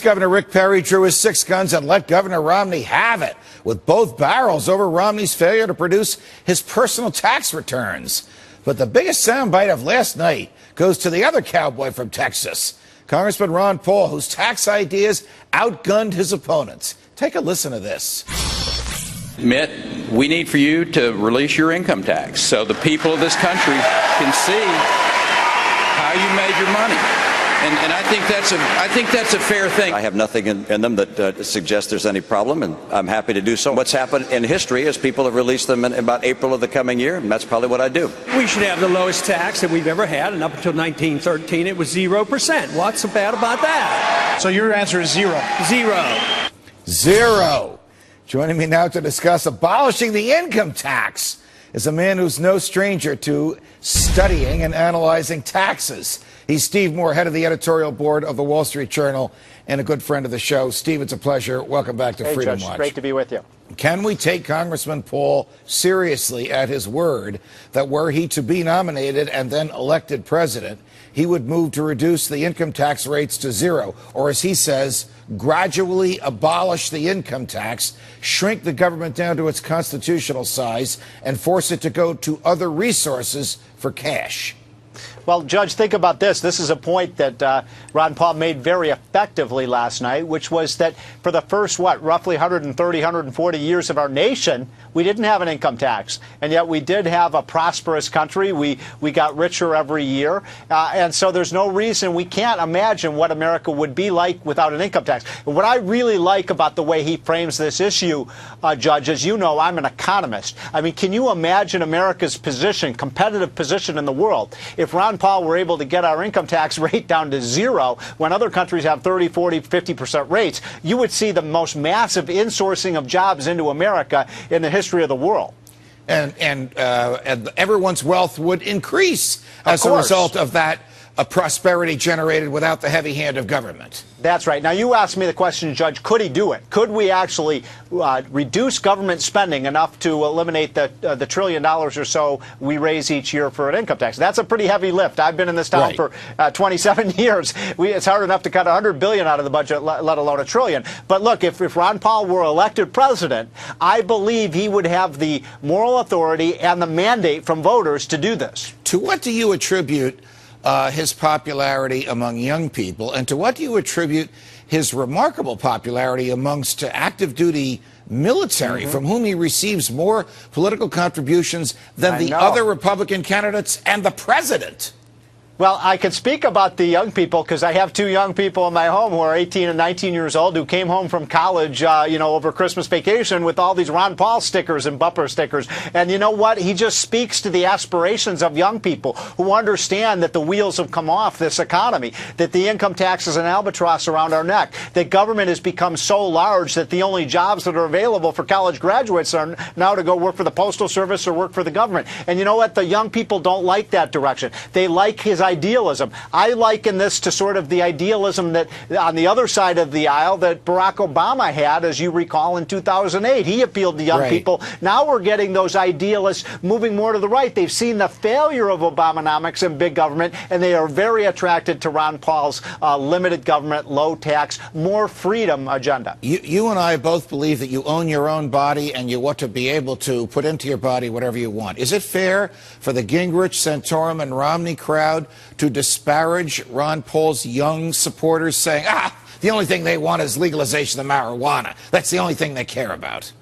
Governor Rick Perry drew his six guns and let Governor Romney have it, with both barrels over Romney's failure to produce his personal tax returns. But the biggest soundbite of last night goes to the other cowboy from Texas, Congressman Ron Paul, whose tax ideas outgunned his opponents. Take a listen to this. Mitt, we need for you to release your income tax so the people of this country can see how you made your money. And I think that's a fair thing. I have nothing in them that suggests there's any problem, and I'm happy to do so. What's happened in history is people have released them in about April of the coming year, and that's probably what I do. We should have the lowest tax that we've ever had, and up until 1913 it was 0%. What's so bad about that? So your answer is zero. Zero. Joining me now to discuss abolishing the income tax is a man who's no stranger to studying and analyzing taxes. He's Steve Moore, head of the editorial board of the Wall Street Journal and a good friend of the show. Steve, it's a pleasure. Welcome back to Freedom Judge, Watch. Great to be with you. Can we take Congressman Paul seriously at his word that were he to be nominated and then elected president, he would move to reduce the income tax rates to zero, or as he says, gradually abolish the income tax, shrink the government down to its constitutional size, and force it to go to other resources for cash? Well, Judge, think about this. This is a point that Ron Paul made very effectively last night, which was that for the first, roughly 130, 140 years of our nation, we didn't have an income tax. And yet we did have a prosperous country. We got richer every year. And so there's no reason we can't imagine what America would be like without an income tax. And what I really like about the way he frames this issue, Judge, as you know, I'm an economist. I mean, can you imagine America's position, competitive position in the world, if Ron Paul were able to get our income tax rate down to zero when other countries have 30, 40, 50% rates? You would see the most massive insourcing of jobs into America in the history of the world. And everyone's wealth would increase as a result of that prosperity generated without the heavy hand of government. That's right. Now, you asked me the question, Judge, could he do it? Could we actually reduce government spending enough to eliminate the $1 trillion or so we raise each year for an income tax? That's a pretty heavy lift. I've been in this town for 27 years. It's hard enough to cut $100 billion out of the budget, let alone $1 trillion. But look, if Ron Paul were elected president, I believe he would have the moral authority and the mandate from voters to do this. To what do you attribute his popularity among young people, and to what do you attribute his remarkable popularity amongst active duty military, from whom he receives more political contributions than the other Republican candidates and the president? Well, I can speak about the young people because I have two young people in my home who are 18 and 19 years old who came home from college, over Christmas vacation with all these Ron Paul stickers and bumper stickers. And you know what? He just speaks to the aspirations of young people who understand that the wheels have come off this economy, that the income tax is an albatross around our neck, that government has become so large that the only jobs that are available for college graduates are now to go work for the Postal Service or work for the government. And you know what? The young people don't like that direction. They like his idealism. I liken this to sort of the idealism that on the other side of the aisle that Barack Obama had, as you recall, in 2008. He appealed to young people. Now we're getting those idealists moving more to the right. They've seen the failure of Obamonomics and big government, and they are very attracted to Ron Paul's limited government, low tax, more freedom agenda. You and I both believe that you own your own body and you ought to be able to put into your body whatever you want. Is it fair for the Gingrich, Santorum, and Romney crowd to disparage Ron Paul's young supporters, saying, the only thing they want is legalization of marijuana? That's the only thing they care about.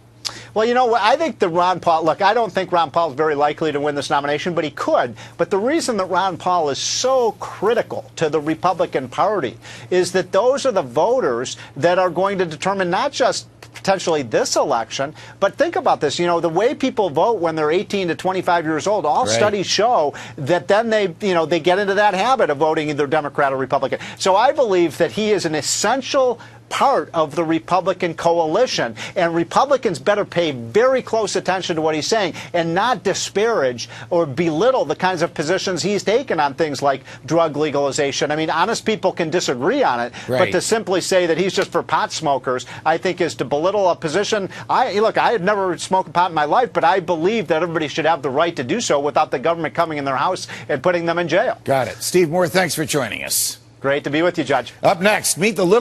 Well, you know what? I think that Ron Paul, look, I don't think Ron Paul is very likely to win this nomination, but he could. But the reason that Ron Paul is so critical to the Republican Party is that those are the voters that are going to determine not just potentially this election, but think about this. You know, the way people vote when they're 18 to 25 years old, all studies show that then they get into that habit of voting either Democrat or Republican. So I believe that he is an essential part of the Republican coalition, and Republicans better pay very close attention to what he's saying and not disparage or belittle the kinds of positions he's taken on things like drug legalization. I mean, honest people can disagree on it, but to simply say that he's just for pot smokers, I think is to belittle a position. Look, I had never smoked pot in my life, but I believe that everybody should have the right to do so without the government coming in their house and putting them in jail. Got it. Steve Moore, thanks for joining us. Great to be with you, Judge. Up next, meet the little